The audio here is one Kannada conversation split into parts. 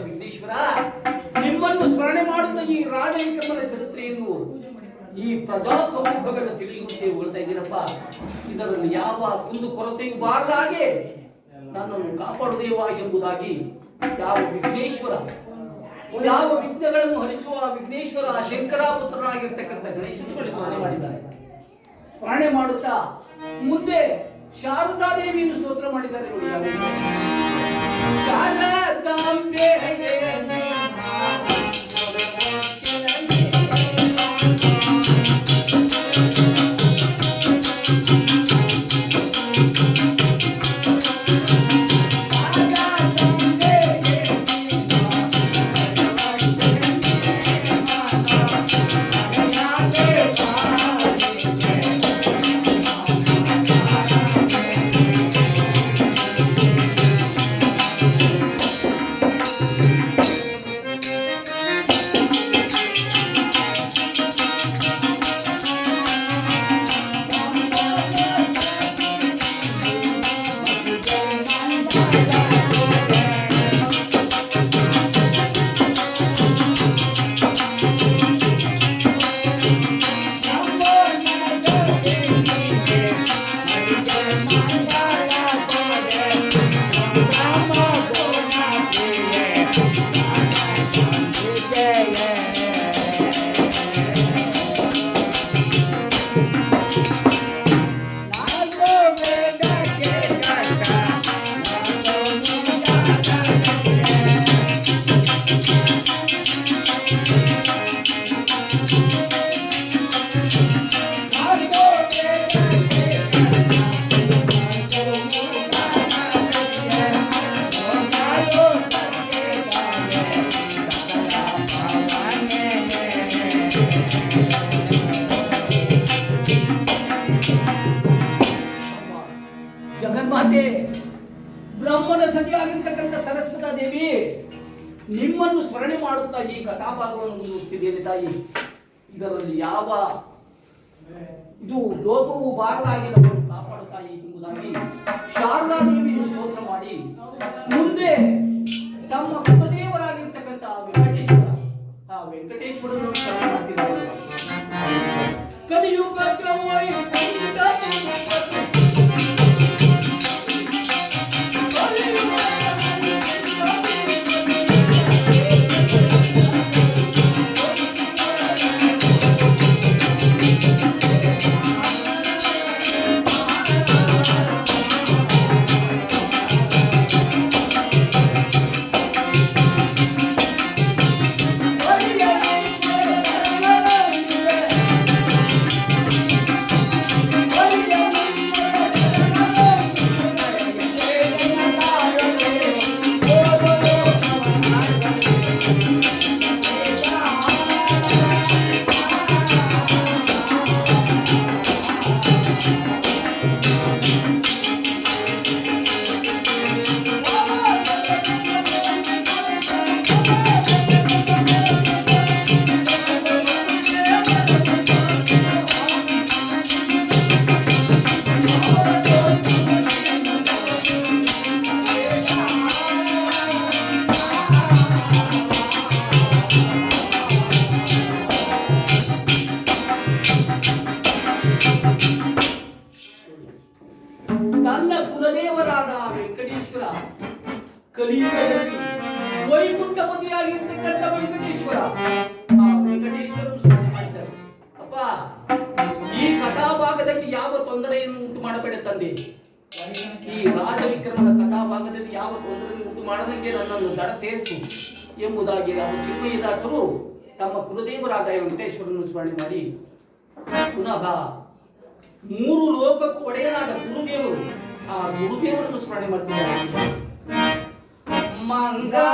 ವಿಘ್ನೇಶ್ವರ, ನಿಮ್ಮನ್ನು ಸ್ಮರಣೆ ಮಾಡುತ್ತ ಈ ರಾಜವಿಕ್ರಮನ ಚರಿತ್ರೆಯನ್ನು ಈ ಪ್ರಜಾ ಸಮೂಹವೆಲ್ಲ ತಿಳಿಯುವಂತೆ ಹೇಳ್ತಾ ಇದ್ದೀರಪ್ಪ. ಇದರಲ್ಲಿ ಯಾವ ಕುಂದು ಕೊರತೆಯೂ ಬಾರದ ಹಾಗೆ ನನ್ನನ್ನು ಕಾಪಾಡುದೇವ ಎಂಬುದಾಗಿ ಯಾವ ವಿಘ್ನೇಶ್ವರ, ಯಾವ ವಿಘ್ನಗಳನ್ನು ಹರಿಸುವ ವಿಘ್ನೇಶ್ವರ ಶಂಕರ ಪುತ್ರನಾಗಿರ್ತಕ್ಕಂಥ ಗಣೇಶನಿಗೆ ಸ್ಮರಣೆ ಮಾಡಿದ್ದಾರೆ. ಸ್ಮರಣೆ ಮಾಡುತ್ತಾ ಮುಂದೆ ಶಾರದಾದೇವಿಯನ್ನು ಸ್ತೋತ್ರ ಮಾಡಿದ್ದಾರೆ. ಶಾರದಾಂಬೆ ಜಗನ್ಮಾತೆ ಬ್ರಹ್ಮನ ಸತಿಯಾಗಿರ್ತಕ್ಕಂಥ ಸರಸ್ವತಾ ದೇವಿ ನಿಮ್ಮನ್ನು ಸ್ಮರಣೆ ಮಾಡುತ್ತಾ ಈ ಕಥಾಭಾಗವನ್ನು ಮುಂದುವರಿಸಿದ್ದೇನೆ ತಾಯಿ. ಇದರಲ್ಲಿ ಯಾವ ಇದು ಲೋಕವು ಬಾರದಾಗಿ ನಮ್ಮನ್ನು ಕಾಪಾಡುತ್ತಾಯಿ ಎಂಬುದಾಗಿ ಶಾರದಾ ದೇವಿಯನ್ನು ಸ್ತೋತ್ರ ಮಾಡಿ ಮುಂದೆ ತಮ್ಮ ಕುಲದೇವರಾಗಿರ್ತಕ್ಕಂಥ ವೆಂಕಟೇಶ್ವರನು ಸ್ಮರಣೆ ಮಾಡ್ತಿದ್ದಾರೆ. ಕಲಿಯುಗ ನನ್ನ ಕುಲದೇವರಾದ ವೆಂಕಟೇಶ್ವರ ಕಲಿಯುಗದಲ್ಲಿ ವೈಕುಂಠಪತಿಯಾಗಿರ್ತಕ್ಕಂಥ ವೆಂಕಟೇಶ್ವರ ವೆಂಕಟೇಶ್ವರನು ಸ್ಮರಣೆ ಮಾಡಿದ್ದಾರೆ. ಅಪ್ಪ, ಈ ಕಥಾಭಾಗದಲ್ಲಿ ಯಾವ ತೊಂದರೆಯನ್ನು ಉಂಟು ಮಾಡಬೇಡ ತಂದೆ. ಈ ರಾಜವಿಕ್ರಮದ ಕಥಾಭಾಗದಲ್ಲಿ ಯಾವ ತೊಂದರೆಯನ್ನು ಉಂಟು ಮಾಡದಂಗೆ ನನ್ನನ್ನು ದಡ ತೇರಿಸು ಎಂಬುದಾಗಿ ಚಿನ್ಮಯದಾಸರು ತಮ್ಮ ಕುಲದೇವರಾದ ವೆಂಕಟೇಶ್ವರನ್ನು ಸ್ಮರಣೆ ಮಾಡಿ ಪುನಃ ಮೂರು ಲೋಕಕ್ಕೂ ಒಡೆಯನಾದ ಗುರುದೇವರು ಆ ಗುರುದೇವರನ್ನು ಸ್ಮರಣೆ ಮಾಡ್ತಿದ್ದಾರೆ. ಮಂಗಳ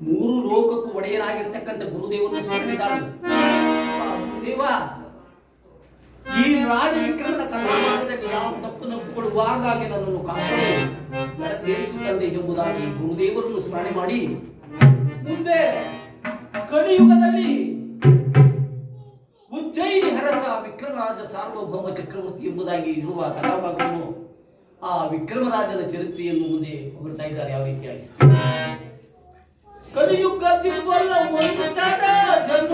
ಮೂರು ಲೋಕಕ್ಕೂ ಒಡೆಯನಾಗಿರ್ತಕ್ಕಂಥ ಗುರುದೇವರನ್ನು ಸ್ಮರಿಸಿದ್ದಾರೆ. ಗುರುದೇವ, ಈ ರಾಜ ವಿಕ್ರಮನ ಕಥಾಭಾಗದಲ್ಲಿ ಯಾವ ತಪ್ಪು ನಪ್ಪುಕೊಳ್ಳುವಾಗಾಗಿ ನನ್ನನ್ನು ಕಾಪಾಡಿ ನರ ಸೇರಿಸುತ್ತಂದೆ ಎಂಬುದಾಗಿ ಗುರುದೇವರನ್ನು ಸ್ಮರಣೆ ಮಾಡಿ ಮುಂದೆ ಕಲಿಯುಗದಲ್ಲಿ ಉಜ್ಜಯಿನಿ ಹರಸ ವಿಕ್ರಮರಾಜ ಸಾರ್ವಭೌಮ ಚಕ್ರವರ್ತಿ ಎಂಬುದಾಗಿ ಇರುವ ಕಥಾಭಾಗವನ್ನು ಆ ವಿಕ್ರಮರಾಜನ ಚರಿತ್ರೆಯನ್ನು ಮುಂದೆ ಹೊಗಳ್ತಾ ಇದ್ದಾರೆ. ಯಾವ ರೀತಿಯಾಗಿ ಕಲಿಯುಗದಿರುವಲ್ಲ ಒಂದು ತರ ಜನ್ಮ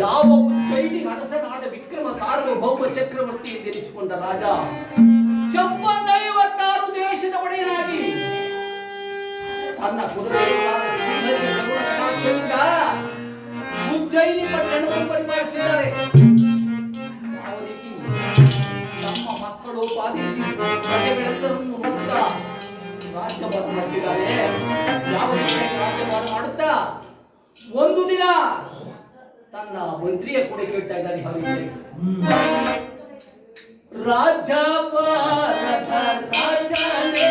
ಯಾವ ಉಜ್ಜಯಿನಿ ಅರಸನಾದ ವಿಕ್ರಮ ಸಾರ್ವಭೌಮ ಚಕ್ರವರ್ತಿ ಎಂದೆನಿಸಿಕೊಂಡ ರಾಜ 56 ದೇಶದ ಒಡೆಯನಾಗಿ ತನ್ನ ಕುಲದೇವರಾದ ಶ್ರೀಹರಿಯ ಕರುಣ ಕಟಾಕ್ಷದಿಂದ ಉಜ್ಜಯಿನಿ ಪಟ್ಟಣವನ್ನು ಪರಿಪಾಲಿಸಿದ್ದಾರೆ. ಯಾವ ರೀತಿ ನಮ್ಮ ಮಕ್ಕಳು ಪ್ರಜೆಗಳೆಲ್ಲರನ್ನು ನೋಡುತ್ತಾ ರಾಜ್ಯಭಾರ ಮಾಡ್ತಿದ್ದಾರೆ. ಯಾವ ರೀತಿಯಾಗಿ ರಾಜ್ಯಭಾರ ಮಾಡುತ್ತಾ ಒಂದು ದಿನ ತನ್ನ ಮಂತ್ರಿಯ ಕೂಡ ಕೇಳ್ತಾ ಇದ್ದಾರೆ. ರಾಜ್ಯಭಾರದ ರಾಜನೇ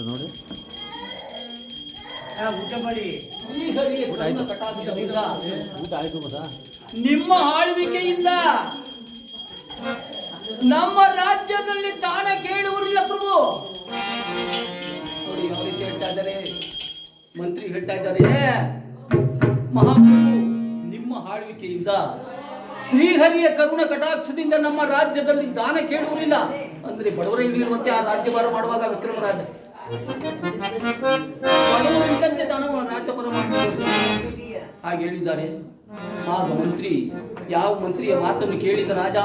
ನೋಡಿ. ಊಟ ಮಾಡಿ. ಶ್ರೀಹರಿಯ ಕರುಣ ಕಟಾಕ್ಷದಿಂದ ಊಟ ಆಯ್ತು ಮಸ. ನಿಮ್ಮ ಆಳ್ವಿಕೆಯಿಂದ ನಮ್ಮ ರಾಜ್ಯದಲ್ಲಿ ತಾಣ ಕೇಳುವುದಿಲ್ಲ ಪ್ರಭು. ನೋಡಿ ಯಾವ ರೀತಿ ಹೇಳ್ತಾ ಇದ್ದಾರೆ, ಮಂತ್ರಿ ಹೇಳ್ತಾ ಇದ್ದಾರೆ, ಮಹಾಪ್ರಭು ನಿಮ್ಮ ಆಳ್ವಿಕೆಯಿಂದ ಶ್ರೀಹರಿಯ ಕರುಣ ಕಟಾಕ್ಷದಿಂದ ನಮ್ಮ ರಾಜ್ಯದಲ್ಲಿ ದಾನ ಕೇಳುವುದಿಲ್ಲ. ಅಂದ್ರೆ ಬಡವರಿರುವಂತೆ ಆ ರಾಜ್ಯಭಾರ ಮಾಡುವಾಗ ವಿಕ್ರಮರಾಜ ಬಡವರಿದ್ದಂತೆ ದಾನ ರಾಜ್ಯಭಾರ ಮಾಡುವುದು ಹಾಗೆ ಹೇಳಿದ್ದಾರೆ. ಆಗ ಮಂತ್ರಿ ಯಾವ ಮಂತ್ರಿಯ ಮಾತನ್ನು ಕೇಳಿದ ರಾಜ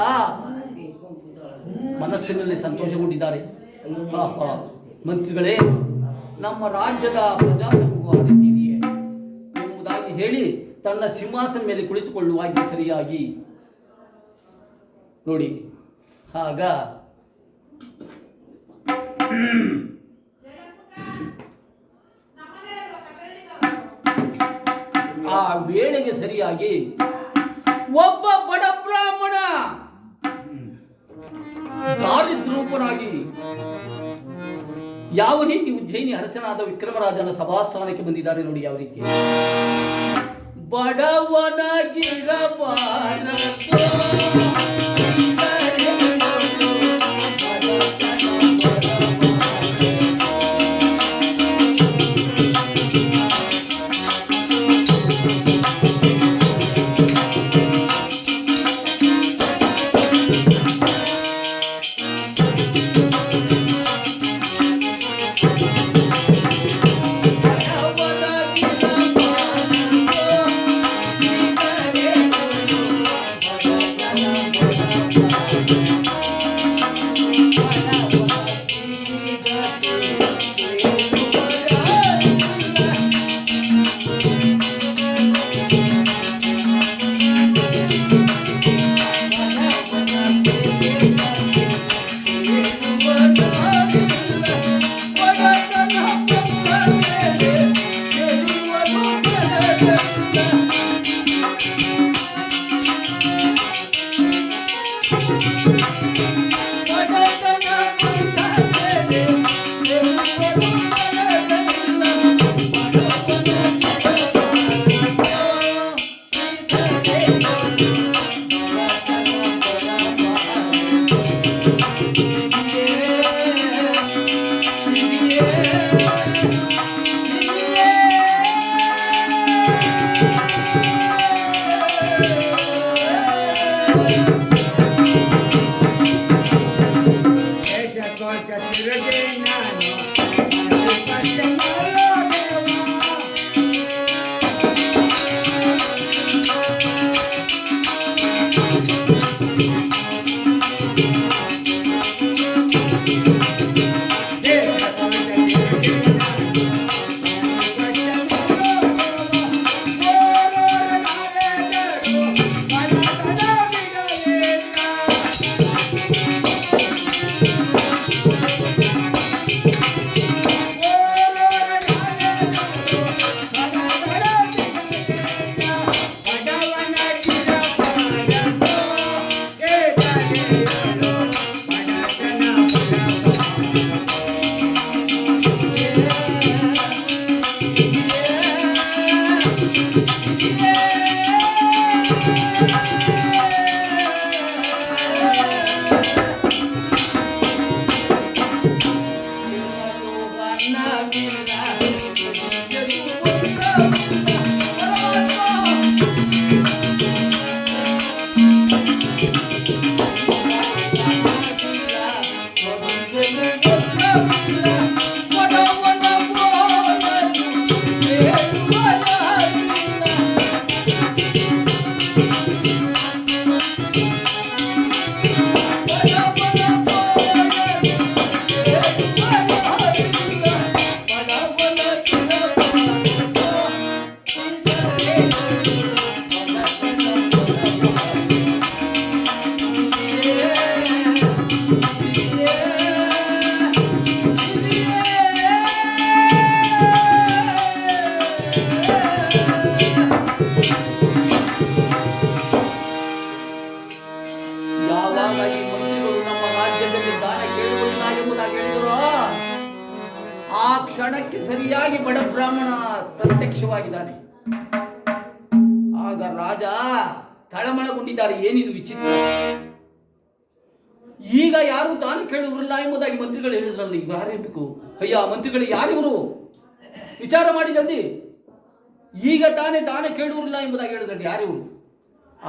ಮನಸ್ಸಿನಲ್ಲಿ ಸಂತೋಷಗೊಂಡಿದ್ದಾರೆ. ಮಂತ್ರಿಗಳೇ, ನಮ್ಮ ರಾಜ್ಯದ ಪ್ರಜಾಸಮೂಹ ಆ ರೀತಿ ಇದೆಯೇ ಎಂಬುದಾಗಿ ಹೇಳಿ ತನ್ನ ಸಿಂಹಾಸನ ಮೇಲೆ ಕುಳಿತುಕೊಳ್ಳುವಾಗಿ ಸರಿಯಾಗಿ ನೋಡಿ. ಆಗ ಆ ವೇಳೆಗೆ ಸರಿಯಾಗಿ ಒಬ್ಬ ಬಡ ಬ್ರಾಹ್ಮಣ ದಾರಿದ್ರ್ಯರೂಪನಾಗಿ ಯಾವ ರೀತಿ ಉಜ್ಜಯಿನಿ ಅರಸನಾದ ವಿಕ್ರಮರಾಜನ ಸಭಾಸ್ಥಾನಕ್ಕೆ ಬಂದಿದ್ದಾರೆ ನೋಡಿ. ಯಾವ ರೀತಿ ಕ್ಷಣಕ್ಕೆ ಸರಿಯಾಗಿ ಬಡ ಬ್ರಾಹ್ಮಣ ಪ್ರತ್ಯಕ್ಷವಾಗಿದ್ದಾನೆ. ಆಗ ರಾಜ ತಳಮಳಗೊಂಡಿದ್ದಾರೆ. ಏನಿದು ವಿಚಿತ್ರ, ಈಗ ಯಾರು ದಾನ ಕೇಳುವರಿಲ್ಲ ಎಂಬುದಾಗಿ ಮಂತ್ರಿಗಳು ಹೇಳಿದ್ರಲ್ಲ. ಈಗ ಯಾರಿರ್ಬೇಕು? ಅಯ್ಯ ಮಂತ್ರಿಗಳು ಯಾರಿವರು? ವಿಚಾರ ಮಾಡಿ ಜಲ್ದಿ. ಈಗ ತಾನೇ ದಾನ ಕೇಳುವರಿಲ್ಲ ಎಂಬುದಾಗಿ ಹೇಳಿದ್ರಲ್ಲಿ ಯಾರಿವರು?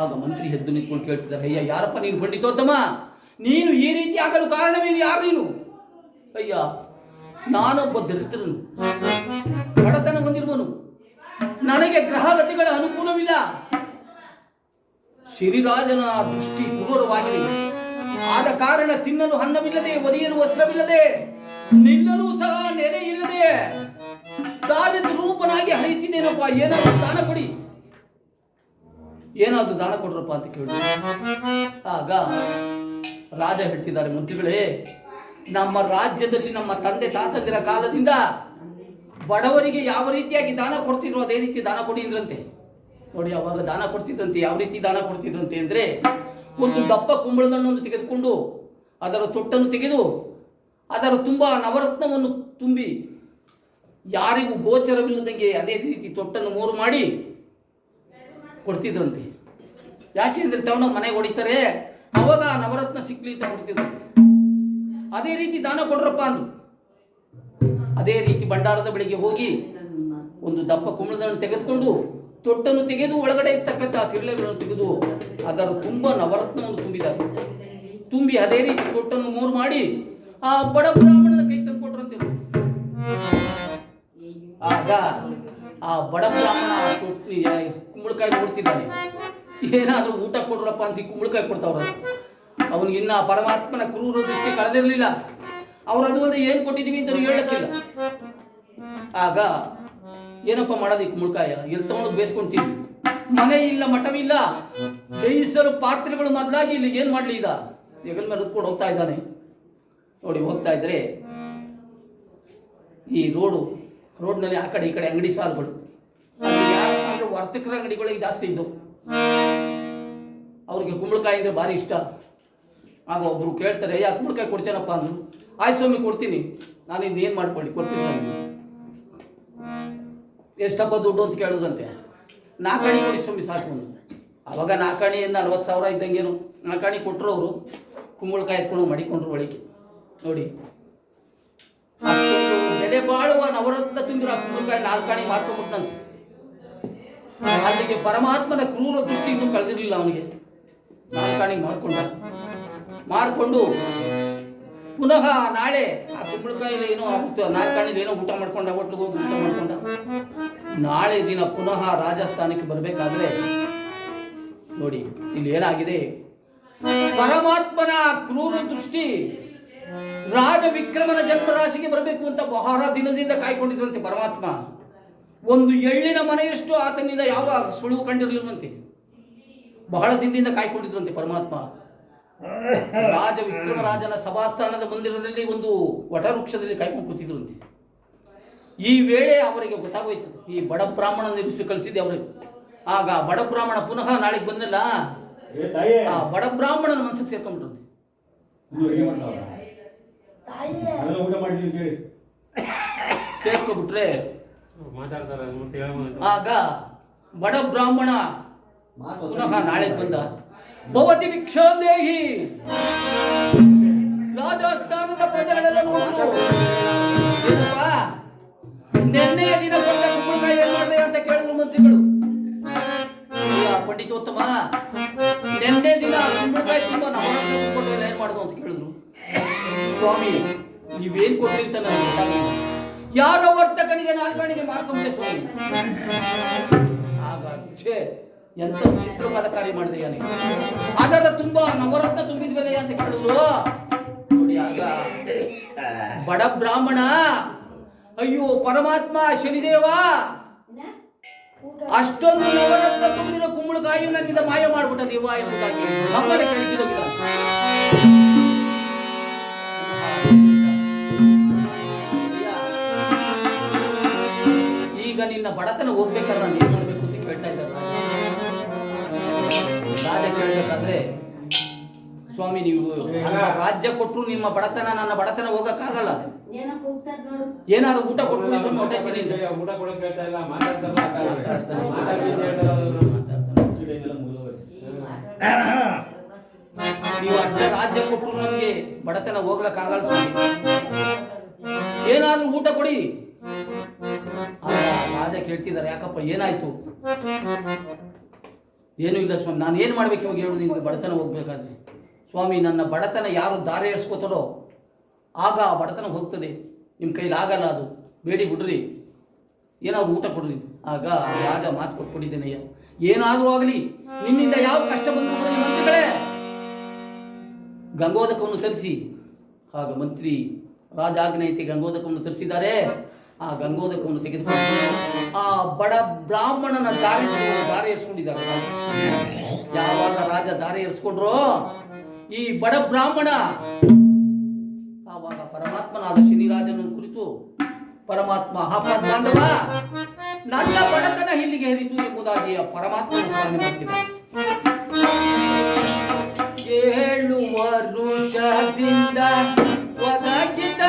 ಆಗ ಮಂತ್ರಿ ಎದ್ದು ನಿಂತ್ಕೊಂಡು ಕೇಳ್ತಿದ್ದಾರೆ, ಅಯ್ಯ ಯಾರಪ್ಪ ನೀನು ಪಂಡಿತೋತ್ತಮ, ನೀನು ಈ ರೀತಿ ಆಗಲು ಕಾರಣವೇನು? ಯಾರು ನೀನು? ಅಯ್ಯ ನಾನೊಬ್ಬ ದರಿದ್ರನು, ಬಡತನ ಹೊಂದಿರುವನು, ನನಗೆ ಗ್ರಹಗತಿಗಳ ಅನುಕೂಲವಿಲ್ಲ, ಶ್ರೀರಾಜನ ದೃಷ್ಟಿ ಕ್ರೂರವಾಗಿದೆ. ಆದ ಕಾರಣ ತಿನ್ನಲು ಅನ್ನವಿಲ್ಲದೆ, ಒದೆಯಲು ವಸ್ತ್ರವಿಲ್ಲದೆ, ನಿಲ್ಲಲು ಸಹ ನೆಲೆ ಇಲ್ಲದೆ ದಾರಿದ್ರ ರೂಪನಾಗಿ ಹರಿಯುತ್ತಿದ್ದೇನಪ್ಪ. ಏನಾದರೂ ದಾನ ಕೊಡಿ, ಏನಾದರೂ ದಾನ ಕೊಡ್ರಪ್ಪ ಅಂತ ಕೇಳಿ. ಆಗ ರಾಜ ಹೇಳ್ತಿದ್ದಾರೆ, ಮಂತ್ರಿಗಳೇ, ನಮ್ಮ ರಾಜ್ಯದಲ್ಲಿ ನಮ್ಮ ತಂದೆ ತಾತಂದಿರ ಕಾಲದಿಂದ ಬಡವರಿಗೆ ಯಾವ ರೀತಿಯಾಗಿ ದಾನ ಕೊಡ್ತಿದ್ರು ಅದೇ ರೀತಿ ದಾನ ಕೊಡಿ ಅಂದ್ರಂತೆ. ನೋಡಿ, ಅವಾಗ ದಾನ ಕೊಡ್ತಿದ್ರಂತೆ. ಯಾವ ರೀತಿ ದಾನ ಕೊಡ್ತಿದ್ರಂತೆ ಅಂದರೆ, ಒಂದು ದಪ್ಪ ಕುಂಬಳದಣ್ಣನ್ನು ತೆಗೆದುಕೊಂಡು ಅದರ ತೊಟ್ಟನ್ನು ತೆಗೆದು ಅದರ ತುಂಬ ನವರತ್ನವನ್ನು ತುಂಬಿ ಯಾರಿಗೂ ಗೋಚರವಿಲ್ಲದಂಗೆ ಅದೇ ರೀತಿ ತೊಟ್ಟನ್ನು ಮೂರು ಮಾಡಿ ಕೊಡ್ತಿದ್ರಂತೆ. ಯಾಕೆಂದ್ರೆ ತಗೊಂಡು ಮನೆಗೆ ಹೊಡಿತಾರೆ, ಅವಾಗ ನವರತ್ನ ಸಿಕ್ಲಿ ಅಂತ ಕೊಡ್ತಿದ್ರಂತೆ. ಅದೇ ರೀತಿ ದಾನ ಕೊಡ್ರಪ್ಪ ಅಂದ್ರು. ಅದೇ ರೀತಿ ಭಂಡಾರದ ಬಳಿಗೆ ಹೋಗಿ ಒಂದು ದಪ್ಪ ಕುಂಬಳದನ್ನು ತೆಗೆದುಕೊಂಡು ತೊಟ್ಟನ್ನು ತೆಗೆದು ಒಳಗಡೆ ಇರ್ತಕ್ಕಂಥ ತಿರುಳೆಗಳನ್ನು ತೆಗೆದು ಅದರ ತುಂಬ ನವರತ್ನವನ್ನು ತುಂಬಿದ್ದಾರೆ. ತುಂಬಿ ಅದೇ ರೀತಿ ತೊಟ್ಟನ್ನು ಮೂರು ಮಾಡಿ ಆ ಬಡ ಬ್ರಾಹ್ಮಣನ ಕೈ ತಂದು ಕೊಟ್ರಂತೆ. ಆಗ ಆ ಬಡ ಬ್ರಾಹ್ಮಣ ಕುಂಬಳಕಾಯಿ ನೋಡ್ತಿದ್ದಾನೆ. ಏನಾದರೂ ಊಟ ಕೊಡ್ರಪ್ಪ ಅಂತ ಕುಂಬಳಕಾಯಿ ಕೊಡ್ತಾವ್ರ. ಅವನಿಗೆ ಇನ್ನ ಪರಮಾತ್ಮನ ಕ್ರೂರ ದೃಷ್ಟಿ ಕಳೆದಿರಲಿಲ್ಲ. ಅವ್ರು ಅದು ಒಂದು ಏನು ಕೊಟ್ಟಿದ್ದೀವಿ ಅಂತ ಹೇಳಕ್ಕಿಲ್ಲ. ಆಗ ಏನಪ್ಪ ಮಾಡೋದು, ಈ ಕುಂಬಳಕಾಯ ಎಲ್ಲಿ ತಗೊಂಡು ಬೇಯಿಸ್ಕೊಂತೀವಿ, ಮನೆ ಇಲ್ಲ, ಮಠವಿಲ್ಲ, ಬೇಯಿಸಲು ಪಾತ್ರೆಗಳು ಮೊದಲಾಗಿ ಇಲ್ಲಿ ಏನು ಮಾಡಲಿ? ಈಗ ಹೆಗಲ ಮೇಲೆ ಉತ್ಕೊಂಡು ಹೋಗ್ತಾ ಇದ್ದಾನೆ. ನೋಡಿ, ಹೋಗ್ತಾ ಇದ್ರೆ ಈ ರೋಡ್ನಲ್ಲಿ ಆ ಕಡೆ ಈ ಕಡೆ ಅಂಗಡಿ ಸಾಲುಗಳು, ಯಾರು ವರ್ತಕರ ಅಂಗಡಿಗಳಿಗೆ ಜಾಸ್ತಿ ಇದ್ದು, ಅವ್ರಿಗೆ ಕುಂಬಳಕಾಯಿ ಅಂದರೆ ಭಾರಿ ಇಷ್ಟ. ಆಗ ಒಬ್ರು ಕೇಳ್ತಾರೆ, ಯಾಕೆ ಕುಂಬಳಕಾಯಿ ಕೊಡ್ತೇನಪ್ಪ ಅಂದರು. ಆಯ್ತು ಸ್ವಾಮಿ ಕೊಡ್ತೀನಿ, ನಾನು ಇನ್ನೇನು ಮಾಡ್ಕೊಳ್ಳಿ, ಕೊಡ್ತೀನಿ ಸ್ವಾಮಿ. ಎಷ್ಟಪ್ಪ ದುಡ್ಡು ಅಂತ ಕೇಳಿದ್ರಂತೆ. 4 ಆಣೆ ಕೊಡಿ ಸ್ವಾಮಿ ಸಾಕು. ಅವಾಗ 4 ಆಣೆ 40,000 ಇದ್ದಂಗೇನು. 4 ಆಣೆ ಕೊಟ್ಟರು. ಅವರು ಕುಂಬಳಕಾಯಿ ಎತ್ಕೊಂಡು ಮಡಿಕೊಂಡ್ರು ಒಳಗೆ. ನೋಡಿ, ಅಷ್ಟೊಂದು ಬೆಲೆ ಬಾಳುವ ನವರತ್ನ ತುಂಬಿರೋ ಆ ಕುಂಬಳಕಾಯಿ 4 ಆಣೆ ಮಾರ್ಕೊಂಡ್ಬಿಟ್ಟಂತೆ. ಅಲ್ಲಿಗೆ ಪರಮಾತ್ಮನ ಕ್ರೂರ ದೃಷ್ಟಿ ಇನ್ನೂ ಕಳೆದಿರಲಿಲ್ಲ ಅವನಿಗೆ. 4 ಆಣೆಗೆ ಮಾರ್ಕೊಂಡು ಪುನಃ ನಾಳೆ ಆ ಕುಂಬಳಕಾಯಿಲಿ ಏನೋ ಆಗುತ್ತೋ, 4 ಆಣೆಲಿ ಏನೋ ಊಟ ಮಾಡ್ಕೊಂಡ, ಹೋಟ್ಲಿಗೆ ಹೋಗಿ ಊಟ ಮಾಡ್ಕೊಂಡ. ನಾಳೆ ದಿನ ಪುನಃ ರಾಜಸ್ಥಾನಕ್ಕೆ ಬರಬೇಕಾದ್ರೆ ನೋಡಿ ಇಲ್ಲಿ ಏನಾಗಿದೆ, ಪರಮಾತ್ಮನ ಕ್ರೂರ ದೃಷ್ಟಿ ರಾಜ ವಿಕ್ರಮನ ಜನ್ಮರಾಶಿಗೆ ಬರಬೇಕು ಅಂತ ಬಹಳ ದಿನದಿಂದ ಕಾಯ್ಕೊಂಡಿದ್ರಂತೆ ಪರಮಾತ್ಮ. ಒಂದು ಎಳ್ಳಿನ ಮನೆಯಷ್ಟು ಆತನಿಂದ ಯಾವ ಸುಳಿವು ಕಂಡಿರಲಿಲ್ವಂತೆ. ಬಹಳ ದಿನದಿಂದ ಕಾಯ್ಕೊಂಡಿದ್ರಂತೆ ಪರಮಾತ್ಮ. ರಾಜ ವಿಕ್ರಮರಾಜನ ಸಭಾಸ್ಥಾನದ ಮಂದಿರದಲ್ಲಿ ಒಂದು ವಟವೃಕ್ಷದಲ್ಲಿ ಕಾಯ್ಕೊಂಡು ಕೂತಿದ್ರಂತೆ. ಈ ವೇಳೆ ಅವರಿಗೆ ಗೊತ್ತಾಗೋಯ್ತು, ಈ ಬಡ ಬ್ರಾಹ್ಮಣ ನಿಲ್ಲಿಸಿ ಕಳಿಸಿದೆ ಅವರಿಗೆ. ಆಗ ಬಡ ಬ್ರಾಹ್ಮಣ ಪುನಃ ನಾಳೆಗೆ ಬಂದಲ್ಲ, ಆ ಬಡ ಬ್ರಾಹ್ಮಣನ ಮನಸ್ಸಿಗೆ ಸೇರ್ಕೊಂಡ್ಬಿಟ್ರಂತೆ. ಸೇರ್ಕೊಂಡ್ಬಿಟ್ರೆ ಆಗ ಬಡ ಬ್ರಾಹ್ಮಣ ಪುನಃ ನಾಳೆಗೆ ಬಂದ. ಭವತಿ ಭಿಕ್ಷಾಂದೇಹಿ, ರಾಜಸ್ಥಾನದ ಪ್ರಜೆಗಳೆಲ್ಲ ನೋಡಿದ್ರು. ಏನಪ್ಪ ನೆನ್ನೆಯ ದಿನ ಕೊಟ್ಟ ಕುಂಬಳಕಾಯಿ ಏನ್ ಮಾಡಿದೆ ಅಂತ ಕೇಳಿದ್ರು ಮಂತ್ರಿಗಳು. ಪಂಡಿತೋತ್ತಮ, ನೆನ್ನೆ ದಿನ ಕುಂಬಳಕಾಯಿ ತುಂಬ ನವರತ್ನ ಕೊಟ್ಟು ಏನ್ ಮಾಡುದು ಅಂತ ಕೇಳಿದ್ರು. ಸ್ವಾಮಿ, ನೀವೇನ್ ಕೊಟ್ರಿ ಅಂತ ನನಗೆ ಗೊತ್ತಾಗಿಲ್ಲ. ಯಾರೋ ವರ್ತಕನಿಗೆ 4 ಆಣೆಗೆ ಮಾರ್ಕೊಂಡೆ ಸ್ವಾಮಿ. ಆಗ ಎಂತ ವಿಚಿತ್ರವಾದ ಕಾರ್ಯ ಮಾಡಿದೆ ಯಾನೆ, ಅದರ ತುಂಬಾ ನವರತ್ನ ತುಂಬಿದ್ವಲ್ಲ ಅಂತ ಕೇಳಿದ್ರು. ನೋಡಿ, ಆಗ ಬಡ ಬ್ರಾಹ್ಮಣ, ಅಯ್ಯೋ ಪರಮಾತ್ಮ ಶನಿದೇವ, ಅಷ್ಟೊಂದು ನವರತ್ನ ತುಂಬಿರೋ ಕುಂಬಳಕಾಯಿ ನನ್ನಿಂದ ಮಾಯ ಮಾಡ್ಬಿಟ್ಟ ದೇವ ಎಂಬುದಾಗಿ ನಮ್ಮನೆ ಕಳಿಸಿದ. ಈಗ ನಿನ್ನ ಬಡತನ ಹೋಗ್ಬೇಕಾದ್ರೆ ನಾನು ಏನ್ ಮಾಡ್ಬೇಕು ಅಂತ ಕೇಳ್ತಾ ಇದ್ದಾರೆ. ರಾಜ ಕೇಳಬೇಕಾದ್ರೆ, ಸ್ವಾಮಿ ನೀವು ಅಂತ ರಾಜ್ಯ ಕೊಟ್ಟರು ನಿಮ್ಮ ಬಡತನ ನನ್ನ ಬಡತನ ಹೋಗಕ್ಕಾಗಲ್ಲ. ಏನಾದ್ರು ಊಟ ಕೊಟ್ಬಿಡಿ ಸ್ವಾಮಿ, ಹೊಟ್ಟೆ ತಿನ್ನಿ. ಊಟ ಕೊಡಕ್ಕೆ ಹೇಳ್ತಾ ಇಲ್ಲ, ಮಾತಾಡ್ತಾರಲ್ಲ ನೀವು ಅರ್ಧ ರಾಜ್ಯ ಕೊಟ್ಟರು ನಮಗೆ ಬಡತನ ಹೋಗ್ಲಕ್ಕಾಗಲ್ಲ ಸ್ವಾಮಿ, ಏನಾದ್ರೂ ಊಟ ಕೊಡಿ. ರಾಜ ಕೇಳ್ತಿದ್ದಾರೆ, ಯಾಕಪ್ಪ ಏನಾಯ್ತು? ಏನೂ ಇಲ್ಲ ಸ್ವಾಮಿ, ನಾನು ಏನು ಮಾಡ್ಬೇಕು ಇವಾಗ ಹೇಳು, ನಿಮಗೆ ಬಡತನ ಹೋಗ್ಬೇಕಾದ್ರೆ. ಸ್ವಾಮಿ ನನ್ನ ಬಡತನ ಯಾರು ದಾರಿ ಏರಿಸ್ಕೋತಾರೋ ಆಗ ಆ ಬಡತನ ಹೋಗ್ತದೆ, ನಿಮ್ಮ ಕೈಲಿ ಆಗಲ್ಲ, ಅದು ಬೇಡಿ ಬಿಡ್ರಿ, ಏನಾದ್ರು ಊಟ ಕೊಡ್ರಿ. ಆಗ ರಾಜ ಮಾತು ಕೊಟ್ಬಿಟ್ಟಿದ್ದೇನಯ್ಯ, ಏನಾದರೂ ಆಗಲಿ ನಿನ್ನಿಂದ ಯಾವ ಕಷ್ಟ ಬಂದರೂ ಮಂತ್ರಿಗಳೇ ಗಂಗೋದಕವನ್ನು ತರಿಸಿ. ಆಗ ಮಂತ್ರಿ ರಾಜ ಆಜ್ಞೆಯಂತೆ ಗಂಗೋದಕವನ್ನು ತರಿಸಿದ್ದಾರೆ. ಆ ಗಂಗೋದಕವನ್ನು ತೆಗೆದುಕೊಂಡು ಆ ಬಡ ಬ್ರಾಹ್ಮಣನ ದಾರಿ ಏರಿಸ್ಕೊಂಡಿದ್ದಾರೆ. ಯಾವಾಗ ರಾಜ ದಾರಿ ಏರಿಸ್ಕೊಂಡ್ರೋ ಈ ಬಡ ಬ್ರಾಹ್ಮಣ ಆವಾಗ ಪರಮಾತ್ಮನಾದ ಶನಿರಾಜನನ್ನು ಕುರಿತು ಪರಮಾತ್ಮ, ಆಪದ್ ಬಾಂಧವ ನನ್ನ ಬಡತನ ಇಲ್ಲಿಗೆ ಹರಿತು ಎಂಬುದಾಗಿ ಪರಮಾತ್ಮನ ಸ್ಮರಣೆ ಮಾಡ್ತಿದ್ದಾರೆ. 7 ವರುಷದಿಂದ ಒದಗಿದ